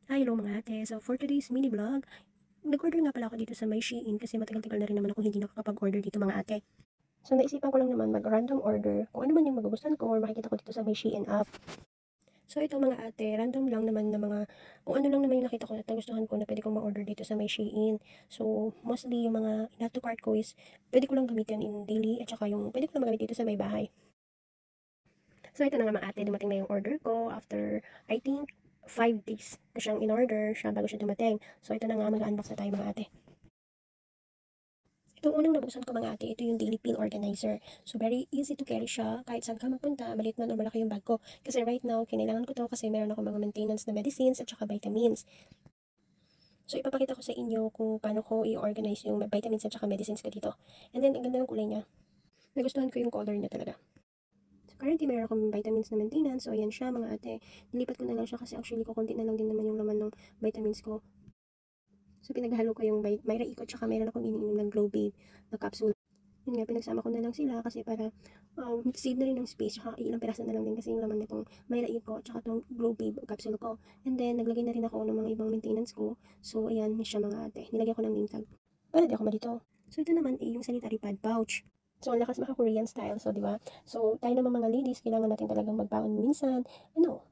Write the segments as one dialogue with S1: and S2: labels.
S1: Hi, hello mga ate. So, for today's mini vlog, nag-order nga pala ako dito sa my Shein kasi matagal-tagal na rin naman ako hindi nakakapag-order dito mga ate. So, naisipan ko lang naman mag-random order kung ano man yung magugustuhan ko or makikita ko dito sa my Shein app. So, ito mga ate, random lang naman na mga, kung ano lang naman yung nakita ko at nagustuhan ko na pwede kong ma-order dito sa my Shein. So, mostly yung mga in-add to cart ko is pwede ko lang gamitin in daily at saka yung pwede ko lang magamit dito sa may bahay. So, ito na nga mga ate, dumating na yung order ko after, I think, 5 days ko siyang in-order siya bago siya dumating. So, ito na nga, mag-unbox na tayo mga ate. Itong unang nabuksan ko mga ate, ito yung daily pin organizer. So, very easy to carry siya. Kahit saan ka magpunta, maliit man o malaki yung bag ko. Kasi right now, kinailangan ko to kasi meron ako mga maintenance na medicines at saka vitamins. So, ipapakita ko sa inyo kung paano ko i-organize yung vitamins at saka medicines ko dito. And then, ang ganda ng kulay niya. Nagustuhan ko yung color niya talaga. So, currently, meron akong vitamins na maintenance. So, ayan siya mga ate. Nilipat ko na lang siya kasi actually, kukunti na lang din naman yung laman ng vitamins ko. So, pinaghalo ko yung Myra Eco tsaka meron akong iniinom ng Glow Babe na capsule. Yun nga, pinagsama ko na lang sila kasi para save na rin ng space. Tsaka ilang piraso na lang din kasi yung laman nitong Myra Eco tsaka itong Glow Babe capsule ko. And then, naglagay na rin ako ng mga ibang maintenance ko. So, ayan, siya mga ate. Nilagyan ko ng name tag. Para di ako malito. So, ito naman ay yung sanitary pad pouch. So, ang lakas maka-Korean style. So, di ba? So, tayo naman mga ladies, kailangan natin talagang magbaon minsan.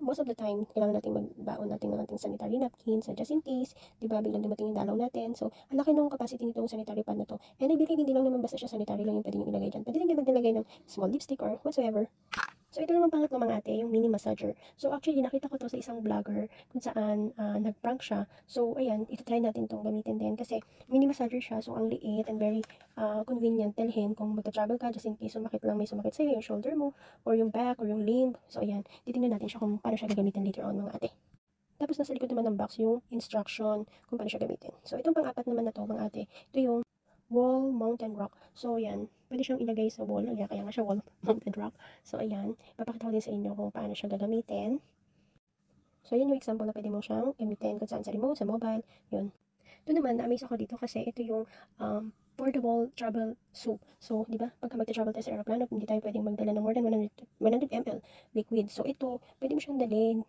S1: Most of the time, kailangan natin magbaon natin ng ating sanitary napkins, just in case, di ba, biglang dumating yung dalaw natin. So, ang laki ng capacity nitong sanitary pad na to. And I believe, hindi lang naman basta siya sanitary lang yung pwede nyo ilagay dyan. Pwede rin naman nilagay ng small lipstick or whatsoever. So, ito naman pangatlo mga ate, yung mini massager. So, actually, nakita ko to sa isang vlogger kung saan nag-prank siya. So, ayan, ito-try natin tong gamitin din kasi mini massager siya. So, ang liit and very convenient dalhin kung magta-travel ka just in case may sumakit sa'yo, yung shoulder mo, or yung back, or yung limb. So, ayan, titingnan natin siya kung paano siya gagamitin later on mga ate. Tapos, nasa likod naman ng box yung instruction kung paano siya gamitin. So, itong pang-apat naman na to mga ate, ito yung wall mountain rock. So, ayan. Pwede siyang ilagay sa wall. Ayan, kaya nga siya wall mounted rock. So, ayan. Papakita ko din sa inyo kung paano siya gagamitin. So, yun yung example na pwede mo siyang gamitin kung saan sa remote, sa mobile. Yun. Ito naman, na-amaze ako dito kasi ito yung portable travel soup. So, di ba? Pagka magta-travel tayo sa aeroplano, hindi tayo pwedeng magdala ng more than 100 ml liquid. So, ito, pwede mo siyang dalhin.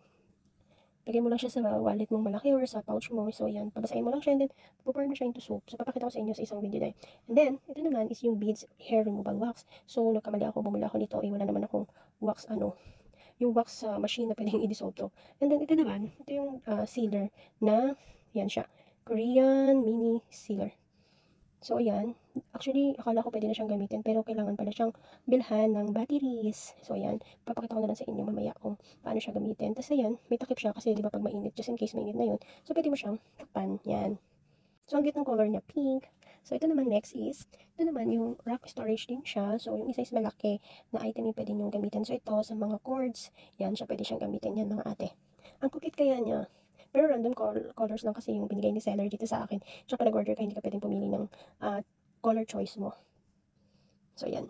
S1: Lagay mo lang siya sa wallet mong malaki or sa pouch mo. So, yan. Pabasahin mo lang siya and then, pour mo siya into soup. So, papakita ko sa inyo sa isang video na. And then, ito naman is yung Beads Hair Removal Wax. So, nagkamali ako, bumula ako nito. Wala naman akong wax, yung wax machine na pwedeng i-dissolve to. And then, ito naman, ito yung sealer na, yan siya. Korean Mini Sealer. So, ayan. Actually, akala ko pwede na siyang gamitin, pero kailangan pala siyang bilhan ng batteries. So, ayan. Papakita ko na lang sa inyo mamaya kung paano siya gamitin. Tapos, ayan, may takip siya kasi, di ba, pag mainit, just in case mainit na yun. So, pwede mo siyang takpan. Yan. So, ang cute ng color niya, pink. So, ito naman next is, ito naman yung rack storage din siya. So, yung isa is malaki na item yung pwede nyo gamitin. So, ito sa mga cords, yan siya pwede siyang gamitin yan mga ate. Ang cute kaya niya. Pero random colors lang kasi yung binigay ni seller dito sa akin. Tsaka nag-order ka, hindi ka pwedeng pumili ng color choice mo. So, yan.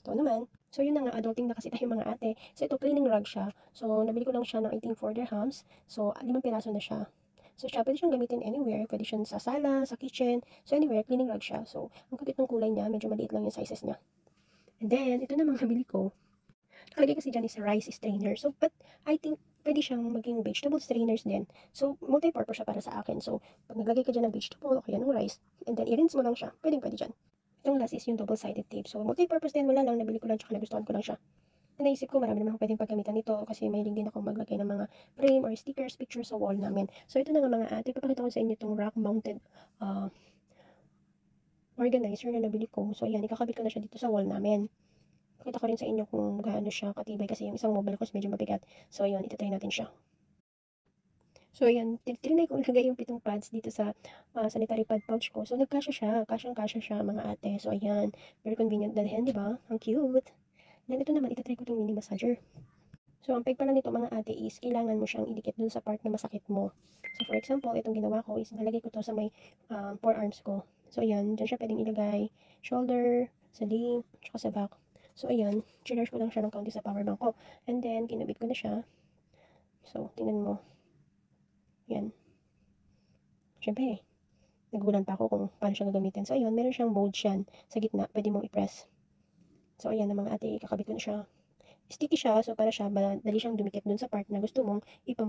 S1: Ito naman. So, yun na nga, adulting na kasi tayo mga ate. So, ito, cleaning rug siya. So, nabili ko lang siya ng 18 dirhams. So, 5 piraso na siya. So, siya, pwede siyang gamitin anywhere. Pwede siyang sa sala, sa kitchen. So, anywhere, cleaning rug siya. So, ang cute ng kulay niya. Medyo maliit lang yung sizes niya. And then, ito namang nabili ko. Nakalagay kasi dyan is rice strainer. So, but I think pwede siyang maging vegetable strainers din. So, multi-purpose siya para sa akin. So, pag naglagay ka dyan ng vegetable o kaya ng rice, and then i-rinse mo lang siya, pwede dyan. Itong last is yung double-sided tape. So, multi-purpose din, wala lang, nabili ko lang, tsaka nagustuhan ko lang siya. Naisip ko, marami naman akong pwedeng paggamitan nito kasi may link din ako maglagay ng mga frame or stickers, pictures sa wall namin. So, ito na nga mga ate, papakita ko sa inyo itong rack-mounted organizer na nabili ko. So, ayan, ikakabit ko na siya dito sa wall namin. Pakita ko rin sa inyo kung gaano siya katibay kasi yung isang mobile ko is medyo mabigat. So, ayun, itatry natin siya. So, ayan, tinry ko ilagay yung 7 pads dito sa sanitary pad pouch ko. So, nagkasya siya. Kasyang-kasya siya, mga ate. So, ayan, very convenient dalhin, di ba? Ang cute. Then, ito naman, itatry ko itong mini massager. So, ang peg pala nito, mga ate, is kailangan mo siyang idikit dun sa part na masakit mo. So, for example, itong ginawa ko is nalagay ko to sa may forearms ko. So, ayan, dyan siya pwedeng ilagay shoulder, sa limb, tsaka sa back. So, ayan, charge ko lang siya ng kaunti sa power bank ko. And then, kinabit ko na siya. So, tingnan mo. Yan. Siyempre, nagugulan pa ako kung paano siya gagamitin. So, ayun, meron siyang mode siyan sa gitna. Pwede mong i-press. So, ayan na mga ate, kakabit ko na siya. Sticky siya, so para siya, madali siyang dumikit dun sa part na gusto mong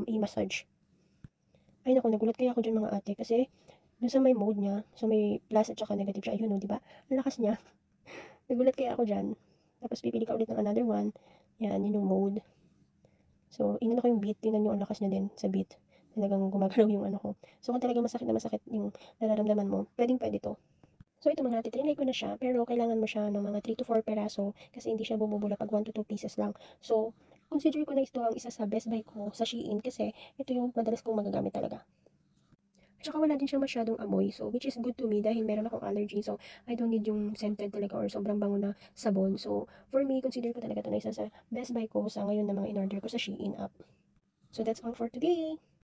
S1: i-massage. Ay naku, nagulat kaya ako diyan mga ate kasi dun sa may mode niya, so may plus at saka negative siya, ayun 'no, 'di ba? Ang lakas niya. Nagulat kaya ako diyan. Tapos pipili ka ulit ng another one, 'yan, yun yung mode. So, inano ko yung beat, tingnan niyo ang lakas niya din sa beat. Talagang gumagalaw yung ano ko. So, kung talagang masakit na masakit yung nararamdaman mo, puwedeng-puwede 'to. So, ito mga ate, triny ko na siya, pero kailangan mo siya ng mga 3 to 4 peraso kasi hindi siya bumubula pag 1 to 2 pieces lang. So, consider ko na ito ang isa sa best buy ko sa Shein kasi ito yung madalas kong magagamit talaga. At saka wala din siya masyadong amoy, so which is good to me dahil meron akong allergy. So, I don't need yung scented talaga or sobrang bango na sabon. So, for me, consider ko talaga ito na isa sa best buy ko sa ngayon na mga in-order ko sa Shein app. So, that's all for today.